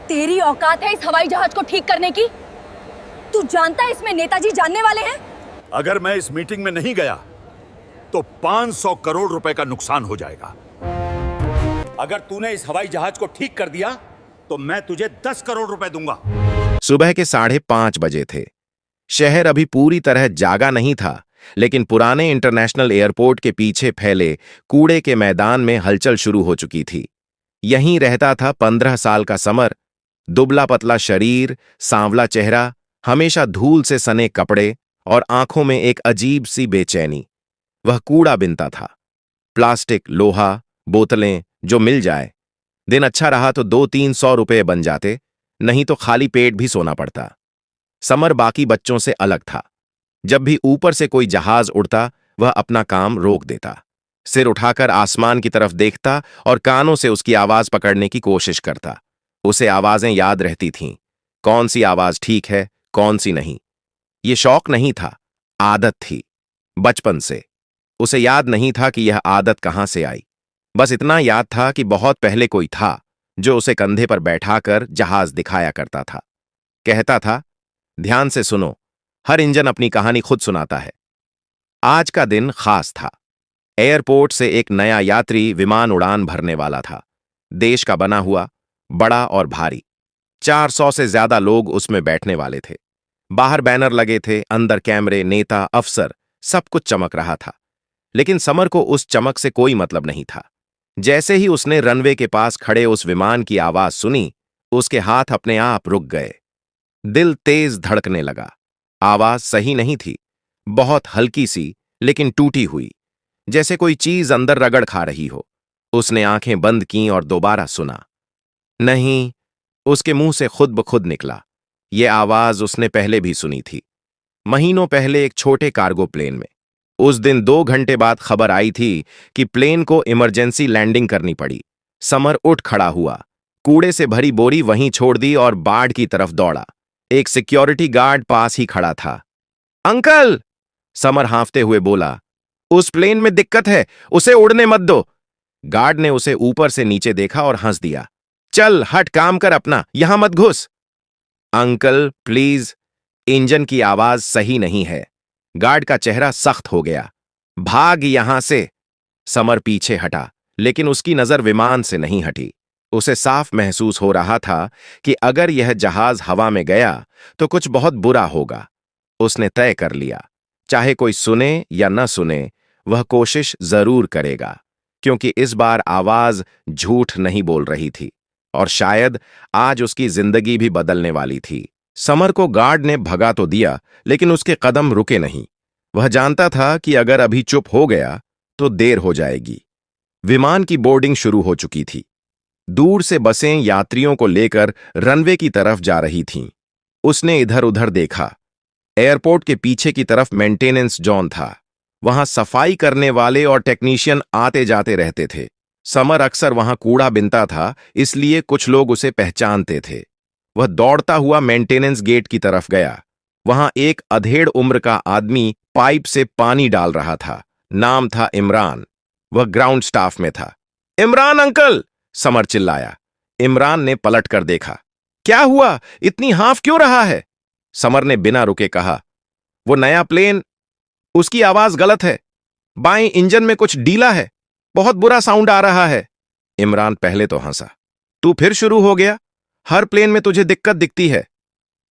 तेरी औकात है इस हवाई जहाज को ठीक करने की? तू जानता है इसमें नेताजी जानने वाले हैं? अगर मैं इस मीटिंग में नहीं गया तो 500 करोड़ रुपए का नुकसान हो जाएगा। अगर तूने इस हवाई जहाज को ठीक कर दिया तो मैं तुझे 10 करोड़ रुपए दूंगा। सुबह के 5:30 बजे थे। शहर अभी पूरी तरह जागा नहीं था, लेकिन पुराने इंटरनेशनल एयरपोर्ट के पीछे फैले कूड़े के मैदान में हलचल शुरू हो चुकी थी। यहीं रहता था 15 साल का समर। दुबला पतला शरीर, सांवला चेहरा, हमेशा धूल से सने कपड़े और आंखों में एक अजीब सी बेचैनी। वह कूड़ा बिनता था। प्लास्टिक, लोहा, बोतलें जो मिल जाए। दिन अच्छा रहा तो 200-300 रुपए बन जाते, नहीं तो खाली पेट भी सोना पड़ता। समर बाकी बच्चों से अलग था। जब भी ऊपर से कोई जहाज उड़ता, वह अपना काम रोक देता, सिर उठाकर आसमान की तरफ देखता और कानों से उसकी आवाज पकड़ने की कोशिश करता। उसे आवाजें याद रहती थीं, कौन सी आवाज ठीक है, कौन सी नहीं। ये शौक नहीं था, आदत थी। बचपन से उसे याद नहीं था कि यह आदत कहां से आई। बस इतना याद था कि बहुत पहले कोई था जो उसे कंधे पर बैठाकर जहाज दिखाया करता था। कहता था, ध्यान से सुनो, हर इंजन अपनी कहानी खुद सुनाता है। आज का दिन खास था। एयरपोर्ट से एक नया यात्री विमान उड़ान भरने वाला था। देश का बना हुआ, बड़ा और भारी। 400 से ज्यादा लोग उसमें बैठने वाले थे। बाहर बैनर लगे थे, अंदर कैमरे, नेता, अफसर, सब कुछ चमक रहा था। लेकिन समर को उस चमक से कोई मतलब नहीं था। जैसे ही उसने रनवे के पास खड़े उस विमान की आवाज सुनी, उसके हाथ अपने आप रुक गए। दिल तेज धड़कने लगा। आवाज सही नहीं थी, बहुत हल्की सी, लेकिन टूटी हुई, जैसे कोई चीज अंदर रगड़ खा रही हो। उसने आंखें बंद कीं और दोबारा सुना। नहीं, उसके मुंह से खुद ब खुद निकला। ये आवाज उसने पहले भी सुनी थी, महीनों पहले एक छोटे कार्गो प्लेन में। उस दिन 2 घंटे बाद खबर आई थी कि प्लेन को इमरजेंसी लैंडिंग करनी पड़ी। समर उठ खड़ा हुआ, कूड़े से भरी बोरी वहीं छोड़ दी और बाढ़ की तरफ दौड़ा। एक सिक्योरिटी गार्ड पास ही खड़ा था। अंकल, समर हांफते हुए बोला, उस प्लेन में दिक्कत है, उसे उड़ने मत दो। गार्ड ने उसे ऊपर से नीचे देखा और हंस दिया। चल हट, काम कर अपना, यहां मत घुस। अंकल प्लीज, इंजन की आवाज सही नहीं है। गार्ड का चेहरा सख्त हो गया। भाग यहां से। समर पीछे हटा, लेकिन उसकी नजर विमान से नहीं हटी। उसे साफ महसूस हो रहा था कि अगर यह जहाज हवा में गया तो कुछ बहुत बुरा होगा। उसने तय कर लिया, चाहे कोई सुने या न सुने, वह कोशिश जरूर करेगा, क्योंकि इस बार आवाज झूठ नहीं बोल रही थी और शायद आज उसकी जिंदगी भी बदलने वाली थी। समर को गार्ड ने भगा तो दिया, लेकिन उसके कदम रुके नहीं। वह जानता था कि अगर अभी चुप हो गया तो देर हो जाएगी। विमान की बोर्डिंग शुरू हो चुकी थी। दूर से बसें यात्रियों को लेकर रनवे की तरफ जा रही थीं। उसने इधर उधर देखा। एयरपोर्ट के पीछे की तरफ मेंटेनेंस जोन था। वहां सफाई करने वाले और टेक्नीशियन आते जाते रहते थे। समर अक्सर वहां कूड़ा बिनता था, इसलिए कुछ लोग उसे पहचानते थे। वह दौड़ता हुआ मेंटेनेंस गेट की तरफ गया। वहां एक अधेड़ उम्र का आदमी पाइप से पानी डाल रहा था। नाम था इमरान। वह ग्राउंड स्टाफ में था। इमरान अंकल, समर चिल्लाया। इमरान ने पलट कर देखा। क्या हुआ, इतनी हाफ क्यों रहा है? समर ने बिना रुके कहा, वो नया प्लेन, उसकी आवाज गलत है। बाएं इंजन में कुछ ढीला है, बहुत बुरा साउंड आ रहा है। इमरान पहले तो हंसा। तू फिर शुरू हो गया? हर प्लेन में तुझे दिक्कत दिखती है।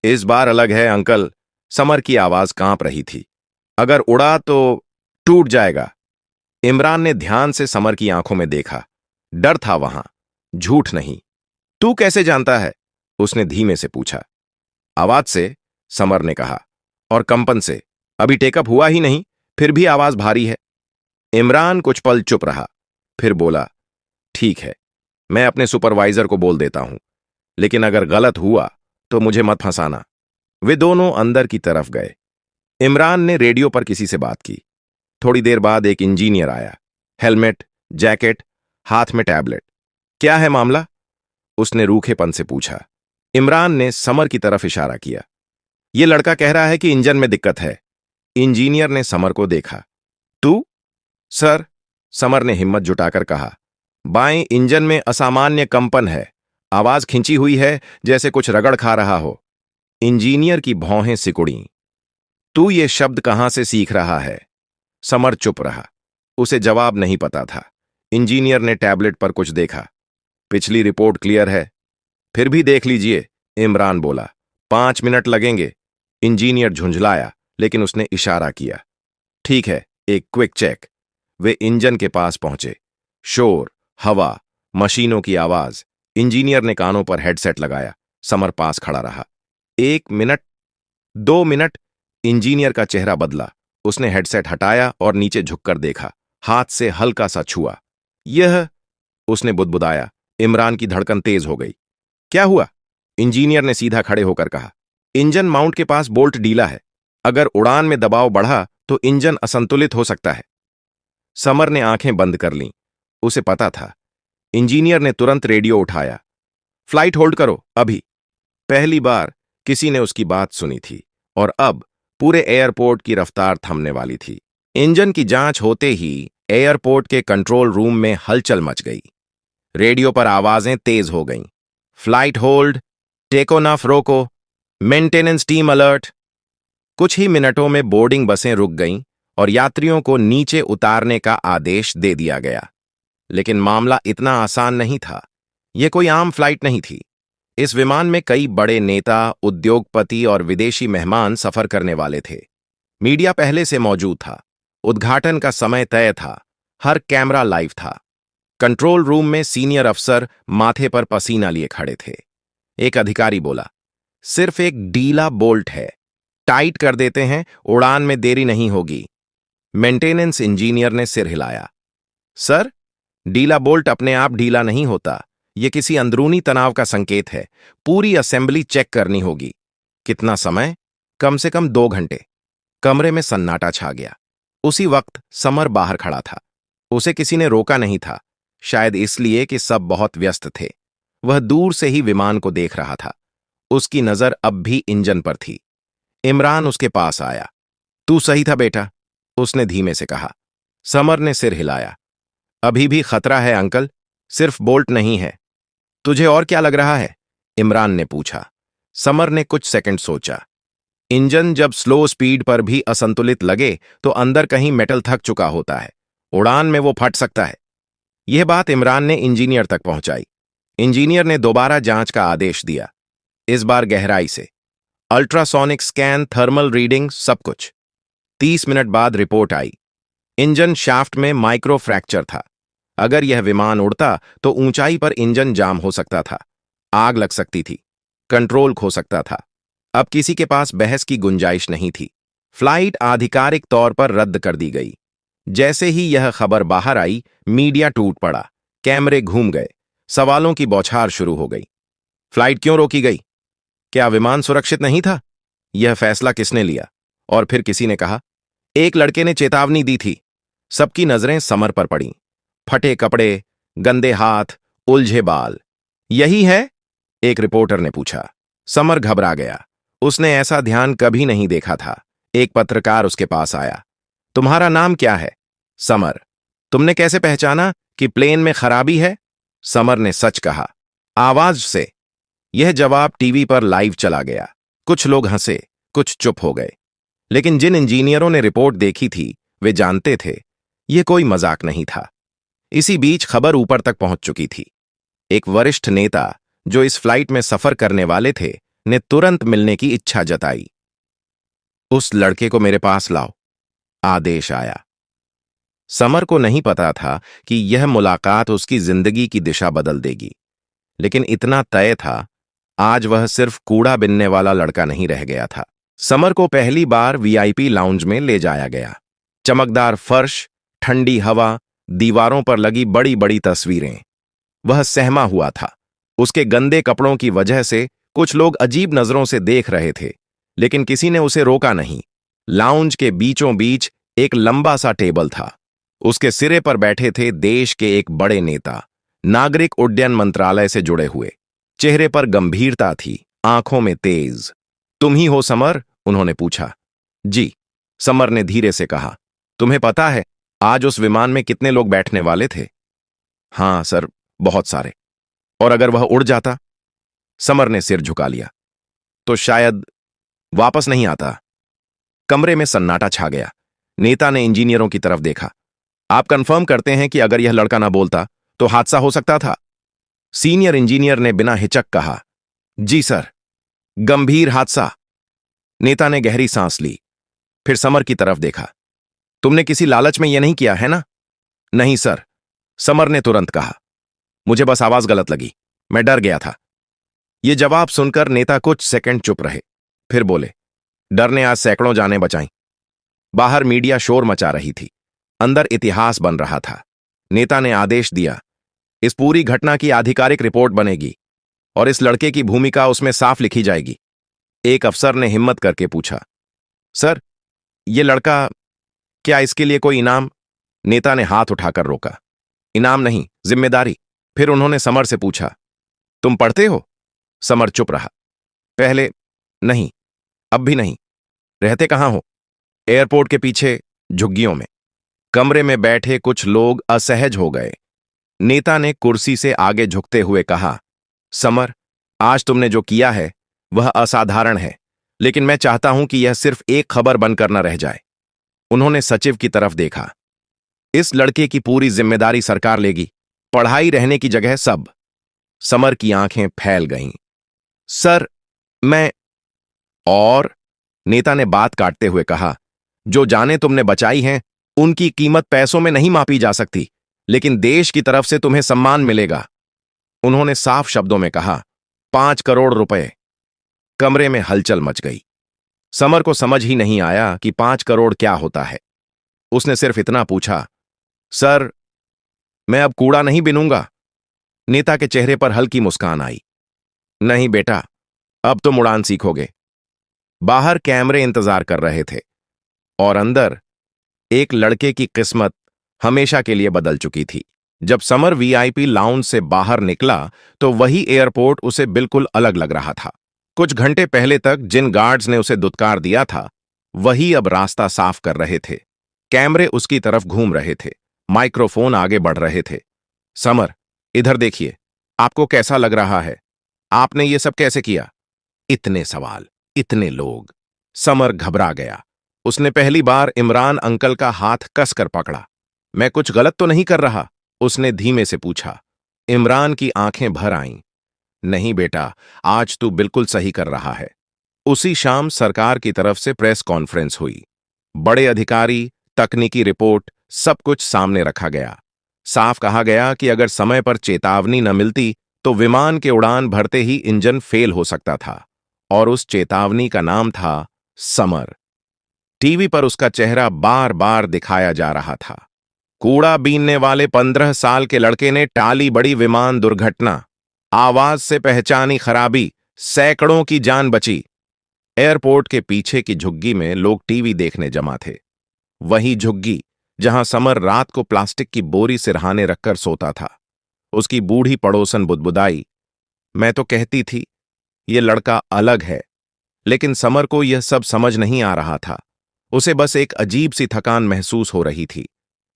इस बार अलग है अंकल। समर की आवाज कांप रही थी। अगर उड़ा तो टूट जाएगा। इमरान ने ध्यान से समर की आंखों में देखा। डर था वहां, झूठ नहीं। तू कैसे जानता है? उसने धीमे से पूछा। आवाज से, समर ने कहा, और कंपन से। अभी टेकअप हुआ ही नहीं, फिर भी आवाज भारी है। इमरान कुछ पल चुप रहा, फिर बोला, ठीक है, मैं अपने सुपरवाइजर को बोल देता हूं, लेकिन अगर गलत हुआ तो मुझे मत फंसाना। वे दोनों अंदर की तरफ गए। इमरान ने रेडियो पर किसी से बात की। थोड़ी देर बाद एक इंजीनियर आया, हेलमेट, जैकेट, हाथ में टैबलेट। क्या है मामला? उसने रूखेपन से पूछा। इमरान ने समर की तरफ इशारा किया। यह लड़का कह रहा है कि इंजन में दिक्कत है। इंजीनियर ने समर को देखा। तू? सर, समर ने हिम्मत जुटाकर कहा, बाएं इंजन में असामान्य कंपन है, आवाज खिंची हुई है, जैसे कुछ रगड़ खा रहा हो। इंजीनियर की भौहें सिकुड़ी। तू ये शब्द कहां से सीख रहा है? समर चुप रहा। उसे जवाब नहीं पता था। इंजीनियर ने टैबलेट पर कुछ देखा। पिछली रिपोर्ट क्लियर है। फिर भी देख लीजिए, इमरान बोला। 5 मिनट लगेंगे। इंजीनियर झुंझलाया, लेकिन उसने इशारा किया। ठीक है, एक क्विक चेक। वे इंजन के पास पहुंचे। शोर, हवा, मशीनों की आवाज। इंजीनियर ने कानों पर हेडसेट लगाया। समर पास खड़ा रहा। 1 मिनट, 2 मिनट। इंजीनियर का चेहरा बदला। उसने हेडसेट हटाया और नीचे झुककर देखा। हाथ से हल्का सा छुआ। यह, उसने बुदबुदाया। इमरान की धड़कन तेज हो गई। क्या हुआ? इंजीनियर ने सीधा खड़े होकर कहा। इंजन माउंट के पास बोल्ट ढीला है। अगर उड़ान में दबाव बढ़ा तो इंजन असंतुलित हो सकता है। समर ने आंखें बंद कर लीं। उसे पता था। इंजीनियर ने तुरंत रेडियो उठाया। फ्लाइट होल्ड करो, अभी। पहली बार किसी ने उसकी बात सुनी थी, और अब पूरे एयरपोर्ट की रफ्तार थमने वाली थी। इंजन की जांच होते ही एयरपोर्ट के कंट्रोल रूम में हलचल मच गई। रेडियो पर आवाजें तेज हो गईं। फ्लाइट होल्ड, टेक ऑफ रोको, मेंटेनेंस टीम अलर्ट। कुछ ही मिनटों में बोर्डिंग बसें रुक गईं और यात्रियों को नीचे उतारने का आदेश दे दिया गया। लेकिन मामला इतना आसान नहीं था। यह कोई आम फ्लाइट नहीं थी। इस विमान में कई बड़े नेता, उद्योगपति और विदेशी मेहमान सफर करने वाले थे। मीडिया पहले से मौजूद था। उद्घाटन का समय तय था। हर कैमरा लाइव था। कंट्रोल रूम में सीनियर अफसर माथे पर पसीना लिए खड़े थे। एक अधिकारी बोला, सिर्फ एक ढीला बोल्ट है, टाइट कर देते हैं, उड़ान में देरी नहीं होगी। मेंटेनेंस इंजीनियर ने सिर हिलाया। सर, ढीला बोल्ट अपने आप ढीला नहीं होता। यह किसी अंदरूनी तनाव का संकेत है। पूरी असेंबली चेक करनी होगी। कितना समय? कम से कम 2 घंटे। कमरे में सन्नाटा छा गया। उसी वक्त समर बाहर खड़ा था। उसे किसी ने रोका नहीं था, शायद इसलिए कि सब बहुत व्यस्त थे। वह दूर से ही विमान को देख रहा था। उसकी नजर अब भी इंजन पर थी। इमरान उसके पास आया। तू सही था बेटा, उसने धीमे से कहा। समर ने सिर हिलाया। अभी भी खतरा है अंकल, सिर्फ बोल्ट नहीं है। तुझे और क्या लग रहा है? इमरान ने पूछा। समर ने कुछ सेकंड सोचा। इंजन जब स्लो स्पीड पर भी असंतुलित लगे तो अंदर कहीं मेटल थक चुका होता है। उड़ान में वो फट सकता है। यह बात इमरान ने इंजीनियर तक पहुंचाई। इंजीनियर ने दोबारा जांच का आदेश दिया। इस बार गहराई से। अल्ट्रासोनिक स्कैन, थर्मल रीडिंग, सब कुछ। 30 मिनट बाद रिपोर्ट आई। इंजन शाफ्ट में माइक्रो फ्रैक्चर था। अगर यह विमान उड़ता तो ऊंचाई पर इंजन जाम हो सकता था। आग लग सकती थी। कंट्रोल खो सकता था। अब किसी के पास बहस की गुंजाइश नहीं थी। फ्लाइट आधिकारिक तौर पर रद्द कर दी गई। जैसे ही यह खबर बाहर आई, मीडिया टूट पड़ा। कैमरे घूम गए। सवालों की बौछार शुरू हो गई। फ्लाइट क्यों रोकी गई? क्या विमान सुरक्षित नहीं था? यह फैसला किसने लिया? और फिर किसी ने कहा, एक लड़के ने चेतावनी दी थी। सबकी नजरें समर पर पड़ीं। फटे कपड़े, गंदे हाथ, उलझे बाल। यही है? एक रिपोर्टर ने पूछा। समर घबरा गया। उसने ऐसा ध्यान कभी नहीं देखा था। एक पत्रकार उसके पास आया। तुम्हारा नाम क्या है? समर। तुमने कैसे पहचाना कि प्लेन में खराबी है? समर ने सच कहा, आवाज से। यह जवाब टीवी पर लाइव चला गया। कुछ लोग हंसे, कुछ चुप हो गए। लेकिन जिन इंजीनियरों ने रिपोर्ट देखी थी, वे जानते थे यह कोई मजाक नहीं था। इसी बीच खबर ऊपर तक पहुंच चुकी थी। एक वरिष्ठ नेता जो इस फ्लाइट में सफर करने वाले थे ने तुरंत मिलने की इच्छा जताई। उस लड़के को मेरे पास लाओ, आदेश आया। समर को नहीं पता था कि यह मुलाकात उसकी जिंदगी की दिशा बदल देगी, लेकिन इतना तय था, आज वह सिर्फ कूड़ा बिनने वाला लड़का नहीं रह गया था। समर को पहली बार वीआईपी लाउंज में ले जाया गया। चमकदार फर्श, ठंडी हवा, दीवारों पर लगी बड़ी बड़ी तस्वीरें। वह सहमा हुआ था। उसके गंदे कपड़ों की वजह से कुछ लोग अजीब नजरों से देख रहे थे, लेकिन किसी ने उसे रोका नहीं। लाउंज के बीचों बीच एक लंबा सा टेबल था। उसके सिरे पर बैठे थे देश के एक बड़े नेता, नागरिक उड्डयन मंत्रालय से जुड़े हुए। चेहरे पर गंभीरता थी, आंखों में तेज। तुम ही हो समर? उन्होंने पूछा। जी, समर ने धीरे से कहा। तुम्हें पता है आज उस विमान में कितने लोग बैठने वाले थे? हाँ सर, बहुत सारे। और अगर वह उड़ जाता? समर ने सिर झुका लिया। तो शायद वापस नहीं आता। कमरे में सन्नाटा छा गया। नेता ने इंजीनियरों की तरफ देखा। आप कंफर्म करते हैं कि अगर यह लड़का ना बोलता तो हादसा हो सकता था? सीनियर इंजीनियर ने बिना हिचक कहा, जी सर, गंभीर हादसा। नेता ने गहरी सांस ली, फिर समर की तरफ देखा। तुमने किसी लालच में यह नहीं किया है ना? नहीं सर, समर ने तुरंत कहा। मुझे बस आवाज गलत लगी, मैं डर गया था। यह जवाब सुनकर नेता कुछ सेकंड चुप रहे, फिर बोले, डर ने आज सैकड़ों जानें बचाईं। बाहर मीडिया शोर मचा रही थी, अंदर इतिहास बन रहा था। नेता ने आदेश दिया, इस पूरी घटना की आधिकारिक रिपोर्ट बनेगी और इस लड़के की भूमिका उसमें साफ लिखी जाएगी। एक अफसर ने हिम्मत करके पूछा, सर, यह लड़का, क्या इसके लिए कोई इनाम? नेता ने हाथ उठाकर रोका, इनाम नहीं, जिम्मेदारी। फिर उन्होंने समर से पूछा, तुम पढ़ते हो? समर चुप रहा। पहले नहीं, अब भी नहीं। रहते कहां हो? एयरपोर्ट के पीछे झुग्गियों में। कमरे में बैठे कुछ लोग असहज हो गए। नेता ने कुर्सी से आगे झुकते हुए कहा, समर, आज तुमने जो किया है वह असाधारण है, लेकिन मैं चाहता हूं कि यह सिर्फ एक खबर बनकर न रह जाए। उन्होंने सचिव की तरफ देखा। इस लड़के की पूरी जिम्मेदारी सरकार लेगी, पढ़ाई रहने की जगह सब। समर की आंखें फैल गईं। सर, मैं और नेता ने बात काटते हुए कहा, जो जानें तुमने बचाई हैं उनकी कीमत पैसों में नहीं मापी जा सकती, लेकिन देश की तरफ से तुम्हें सम्मान मिलेगा। उन्होंने साफ शब्दों में कहा, 5 करोड़ रुपए। कमरे में हलचल मच गई। समर को समझ ही नहीं आया कि 5 करोड़ क्या होता है। उसने सिर्फ इतना पूछा, सर, मैं अब कूड़ा नहीं बिनूंगा? नेता के चेहरे पर हल्की मुस्कान आई। नहीं बेटा, अब तुम उड़ान सीखोगे। बाहर कैमरे इंतजार कर रहे थे और अंदर एक लड़के की किस्मत हमेशा के लिए बदल चुकी थी। जब समर वीआईपी लाउंज से बाहर निकला तो वही एयरपोर्ट उसे बिल्कुल अलग लग रहा था। कुछ घंटे पहले तक जिन गार्ड्स ने उसे दुत्कार दिया था वही अब रास्ता साफ कर रहे थे। कैमरे उसकी तरफ घूम रहे थे, माइक्रोफोन आगे बढ़ रहे थे। समर, इधर देखिए, आपको कैसा लग रहा है? आपने ये सब कैसे किया? इतने सवाल, इतने लोग। समर घबरा गया। उसने पहली बार इमरान अंकल का हाथ कसकर पकड़ा। मैं कुछ गलत तो नहीं कर रहा? उसने धीमे से पूछा। इमरान की आंखें भर आईं। नहीं बेटा, आज तू बिल्कुल सही कर रहा है। उसी शाम सरकार की तरफ से प्रेस कॉन्फ्रेंस हुई। बड़े अधिकारी, तकनीकी रिपोर्ट, सब कुछ सामने रखा गया। साफ कहा गया कि अगर समय पर चेतावनी न मिलती तो विमान के उड़ान भरते ही इंजन फेल हो सकता था, और उस चेतावनी का नाम था समर। टीवी पर उसका चेहरा बार बार दिखाया जा रहा था। कूड़ा बीनने वाले 15 साल के लड़के ने टाली बड़ी विमान दुर्घटना, आवाज से पहचानी खराबी, सैकड़ों की जान बची। एयरपोर्ट के पीछे की झुग्गी में लोग टीवी देखने जमा थे। वही झुग्गी जहां समर रात को प्लास्टिक की बोरी सिरहाने रखकर सोता था। उसकी बूढ़ी पड़ोसन बुदबुदाई, मैं तो कहती थी ये लड़का अलग है। लेकिन समर को यह सब समझ नहीं आ रहा था। उसे बस एक अजीब सी थकान महसूस हो रही थी,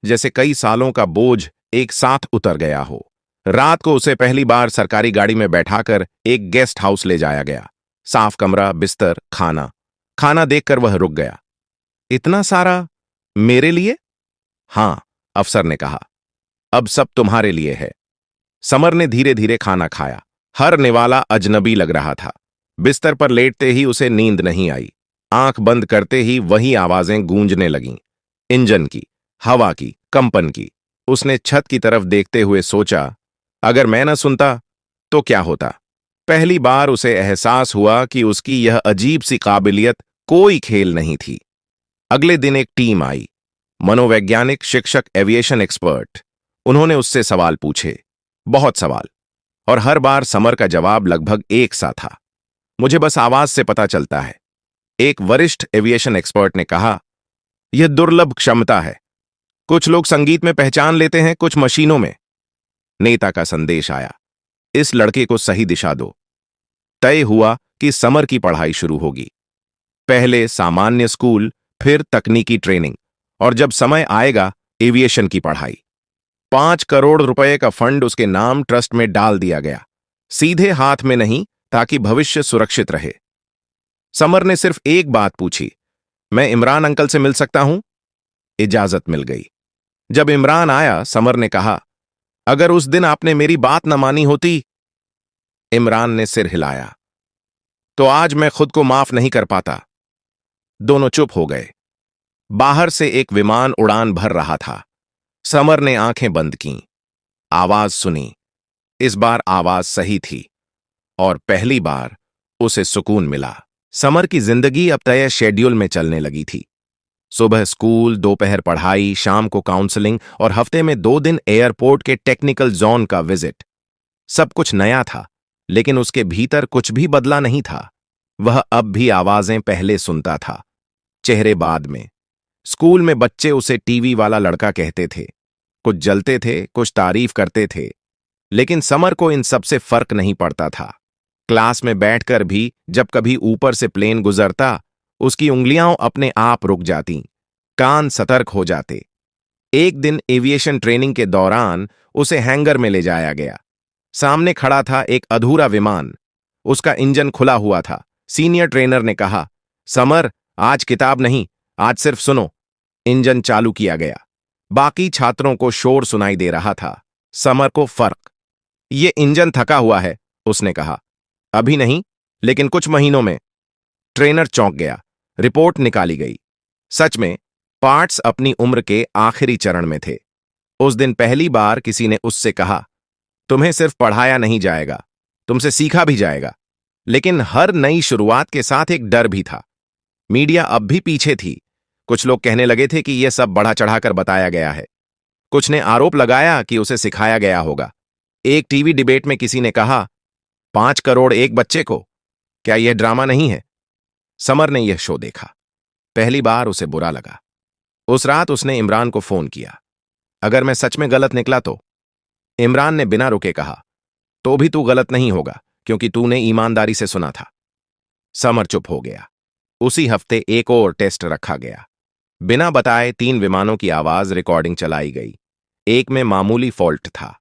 जैसे कई सालों का बोझ एक साथ उतर गया हो। रात को उसे पहली बार सरकारी गाड़ी में बैठाकर एक गेस्ट हाउस ले जाया गया। साफ कमरा, बिस्तर, खाना। खाना देखकर वह रुक गया। इतना सारा मेरे लिए? हां, अफसर ने कहा, अब सब तुम्हारे लिए है। समर ने धीरे धीरे खाना खाया। हर निवाला अजनबी लग रहा था। बिस्तर पर लेटते ही उसे नींद नहीं आई। आंख बंद करते ही वही आवाजें गूंजने लगीं, इंजन की, हवा की, कंपन की। उसने छत की तरफ देखते हुए सोचा, अगर मैं न सुनता तो क्या होता? पहली बार उसे एहसास हुआ कि उसकी यह अजीब सी काबिलियत कोई खेल नहीं थी। अगले दिन एक टीम आई, मनोवैज्ञानिक, शिक्षक, एविएशन एक्सपर्ट। उन्होंने उससे सवाल पूछे, बहुत सवाल, और हर बार समर का जवाब लगभग एक सा था, मुझे बस आवाज से पता चलता है। एक वरिष्ठ एविएशन एक्सपर्ट ने कहा, यह दुर्लभ क्षमता है। कुछ लोग संगीत में पहचान लेते हैं, कुछ मशीनों में। नेता का संदेश आया, इस लड़के को सही दिशा दो। तय हुआ कि समर की पढ़ाई शुरू होगी। पहले सामान्य स्कूल, फिर तकनीकी ट्रेनिंग, और जब समय आएगा एविएशन की पढ़ाई। 5 करोड़ रुपए का फंड उसके नाम ट्रस्ट में डाल दिया गया। सीधे हाथ में नहीं, ताकि भविष्य सुरक्षित रहे। समर ने सिर्फ एक बात पूछी, मैं इमरान अंकल से मिल सकता हूं? इजाजत मिल गई। जब इमरान आया, समर ने कहा, अगर उस दिन आपने मेरी बात न मानी होती। इमरान ने सिर हिलाया, तो आज मैं खुद को माफ नहीं कर पाता। दोनों चुप हो गए। बाहर से एक विमान उड़ान भर रहा था। समर ने आंखें बंद कीं। आवाज सुनी। इस बार आवाज सही थी और पहली बार उसे सुकून मिला। समर की जिंदगी अब तय शेड्यूल में चलने लगी थी। सुबह स्कूल, दोपहर पढ़ाई, शाम को काउंसलिंग और हफ्ते में 2 दिन एयरपोर्ट के टेक्निकल जोन का विजिट। सब कुछ नया था, लेकिन उसके भीतर कुछ भी बदला नहीं था। वह अब भी आवाजें पहले सुनता था, चेहरे बाद में। स्कूल में बच्चे उसे टीवी वाला लड़का कहते थे। कुछ जलते थे, कुछ तारीफ करते थे, लेकिन समर को इन सबसे फर्क नहीं पड़ता था। क्लास में बैठकर भी जब कभी ऊपर से प्लेन गुजरता, उसकी उंगलियां अपने आप रुक जातीं, कान सतर्क हो जाते। एक दिन एविएशन ट्रेनिंग के दौरान उसे हैंगर में ले जाया गया। सामने खड़ा था एक अधूरा विमान। उसका इंजन खुला हुआ था। सीनियर ट्रेनर ने कहा, समर, आज किताब नहीं, आज सिर्फ सुनो। इंजन चालू किया गया। बाकी छात्रों को शोर सुनाई दे रहा था, समर को फर्क। ये इंजन थका हुआ है, उसने कहा। अभी नहीं, लेकिन कुछ महीनों में। ट्रेनर चौंक गया। रिपोर्ट निकाली गई। सच में पार्ट्स अपनी उम्र के आखिरी चरण में थे। उस दिन पहली बार किसी ने उससे कहा, तुम्हें सिर्फ पढ़ाया नहीं जाएगा, तुमसे सीखा भी जाएगा। लेकिन हर नई शुरुआत के साथ एक डर भी था। मीडिया अब भी पीछे थी। कुछ लोग कहने लगे थे कि यह सब बढ़ा चढ़ाकर बताया गया है। कुछ ने आरोप लगाया कि उसे सिखाया गया होगा। एक टीवी डिबेट में किसी ने कहा, 5 करोड़ एक बच्चे को, क्या यह ड्रामा नहीं है? समर ने यह शो देखा। पहली बार उसे बुरा लगा। उस रात उसने इमरान को फोन किया। अगर मैं सच में गलत निकला तो? इमरान ने बिना रुके कहा, तो भी तू गलत नहीं होगा, क्योंकि तूने ईमानदारी से सुना था। समर चुप हो गया। उसी हफ्ते एक और टेस्ट रखा गया। बिना बताए 3 विमानों की आवाज रिकॉर्डिंग चलाई गई। एक में मामूली फॉल्ट था।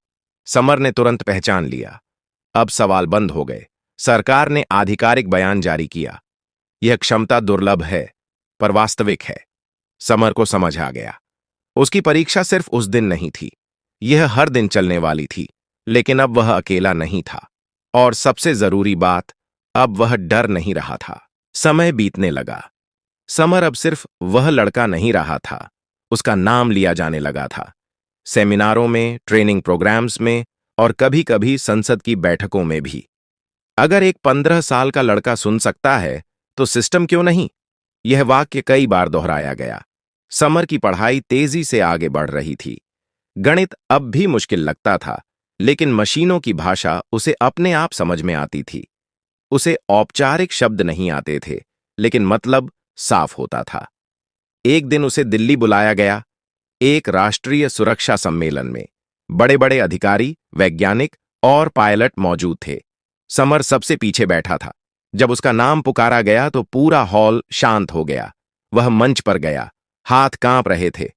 समर ने तुरंत पहचान लिया। अब सवाल बंद हो गए। सरकार ने आधिकारिक बयान जारी किया, यह क्षमता दुर्लभ है, पर वास्तविक है। समर को समझ आ गया। उसकी परीक्षा सिर्फ उस दिन नहीं थी, यह हर दिन चलने वाली थी। लेकिन अब वह अकेला नहीं था, और सबसे जरूरी बात, अब वह डर नहीं रहा था। समय बीतने लगा। समर अब सिर्फ वह लड़का नहीं रहा था, उसका नाम लिया जाने लगा था। सेमिनारों में, ट्रेनिंग प्रोग्राम्स में और कभी-कभी संसद की बैठकों में भी। अगर एक 15 साल का लड़का सुन सकता है, तो सिस्टम क्यों नहीं? यह वाक्य कई बार दोहराया गया। समर की पढ़ाई तेजी से आगे बढ़ रही थी। गणित अब भी मुश्किल लगता था, लेकिन मशीनों की भाषा उसे अपने आप समझ में आती थी। उसे औपचारिक शब्द नहीं आते थे, लेकिन मतलब साफ होता था। एक दिन उसे दिल्ली बुलाया गया, एक राष्ट्रीय सुरक्षा सम्मेलन में। बड़े-बड़े अधिकारी, वैज्ञानिक और पायलट मौजूद थे। समर सबसे पीछे बैठा था। जब उसका नाम पुकारा गया तो पूरा हॉल शांत हो गया। वह मंच पर गया, हाथ कांप रहे थे।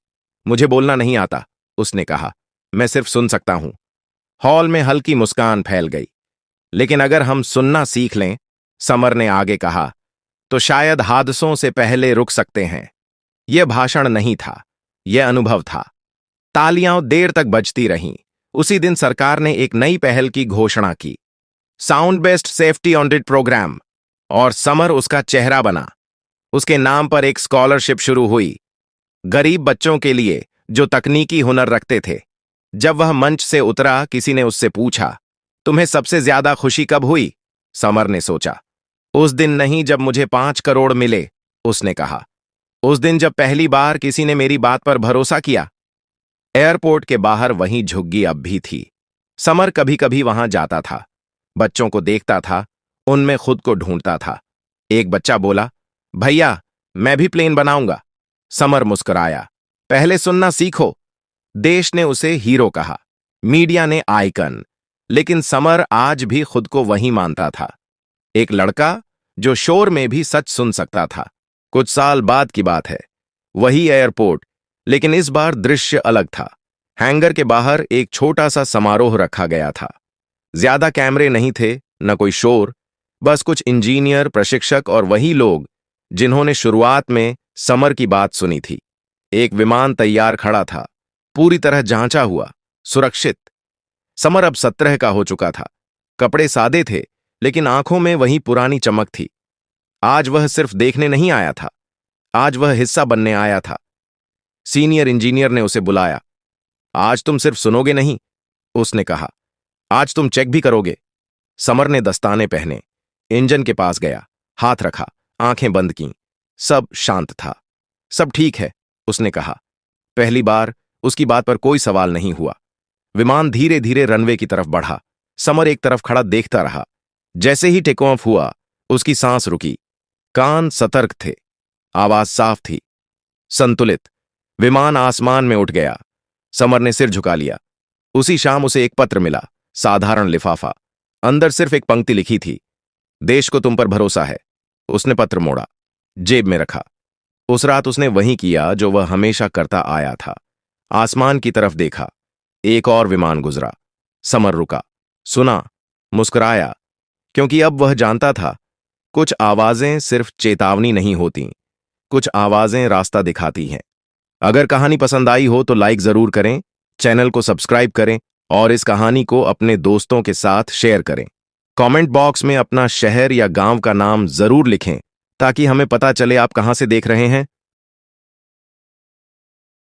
मुझे बोलना नहीं आता, उसने कहा, मैं सिर्फ सुन सकता हूं। हॉल में हल्की मुस्कान फैल गई। लेकिन अगर हम सुनना सीख लें, समर ने आगे कहा, तो शायद हादसों से पहले रुक सकते हैं। यह भाषण नहीं था, यह अनुभव था। तालियां देर तक बजती रहीं। उसी दिन सरकार ने एक नई पहल की घोषणा की, sound based safety audit program, और समर उसका चेहरा बना। उसके नाम पर एक स्कॉलरशिप शुरू हुई, गरीब बच्चों के लिए जो तकनीकी हुनर रखते थे। जब वह मंच से उतरा, किसी ने उससे पूछा, तुम्हें सबसे ज्यादा खुशी कब हुई? समर ने सोचा, उस दिन नहीं जब मुझे 5 करोड़ मिले, उसने कहा। उस दिन जब पहली बार किसी ने मेरी बात पर भरोसा किया। एयरपोर्ट के बाहर वहीं झुग्गी अब भी थी। समर कभी कभी वहां जाता था, बच्चों को देखता था, उनमें खुद को ढूंढता था। एक बच्चा बोला, भैया मैं भी प्लेन बनाऊंगा। समर मुस्कुराया, पहले सुनना सीखो। देश ने उसे हीरो कहा, मीडिया ने आइकन, लेकिन समर आज भी खुद को वही मानता था, एक लड़का जो शोर में भी सच सुन सकता था। कुछ साल बाद की बात है, वही एयरपोर्ट, लेकिन इस बार दृश्य अलग था। हैंगर के बाहर एक छोटा सा समारोह रखा गया था। ज्यादा कैमरे नहीं थे, न कोई शोर, बस कुछ इंजीनियर, प्रशिक्षक और वही लोग जिन्होंने शुरुआत में समर की बात सुनी थी। एक विमान तैयार खड़ा था, पूरी तरह जांचा हुआ, सुरक्षित। समर अब 17 का हो चुका था। कपड़े सादे थे, लेकिन आंखों में वही पुरानी चमक थी। आज वह सिर्फ देखने नहीं आया था, आज वह हिस्सा बनने आया था। सीनियर इंजीनियर ने उसे बुलाया। आज तुम सिर्फ सुनोगे नहीं, उसने कहा, आज तुम चेक भी करोगे। समर ने दस्ताने पहने, इंजन के पास गया, हाथ रखा, आंखें बंद कीं। सब शांत था। सब ठीक है, उसने कहा। पहली बार उसकी बात पर कोई सवाल नहीं हुआ। विमान धीरे धीरे रनवे की तरफ बढ़ा। समर एक तरफ खड़ा देखता रहा। जैसे ही टेक ऑफ हुआ, उसकी सांस रुकी। कान सतर्क थे, आवाज साफ थी, संतुलित। विमान आसमान में उठ गया। समर ने सिर झुका लिया। उसी शाम उसे एक पत्र मिला, साधारण लिफाफा। अंदर सिर्फ एक पंक्ति लिखी थी, देश को तुम पर भरोसा है। उसने पत्र मोड़ा, जेब में रखा। उस रात उसने वही किया जो वह हमेशा करता आया था। आसमान की तरफ देखा। एक और विमान गुजरा। समर रुका, सुना, मुस्कुराया, क्योंकि अब वह जानता था कुछ आवाजें सिर्फ चेतावनी नहीं होती, कुछ आवाजें रास्ता दिखाती हैं। अगर कहानी पसंद आई हो तो लाइक जरूर करें, चैनल को सब्सक्राइब करें और इस कहानी को अपने दोस्तों के साथ शेयर करें। कमेंट बॉक्स में अपना शहर या गांव का नाम जरूर लिखें ताकि हमें पता चले आप कहां से देख रहे हैं।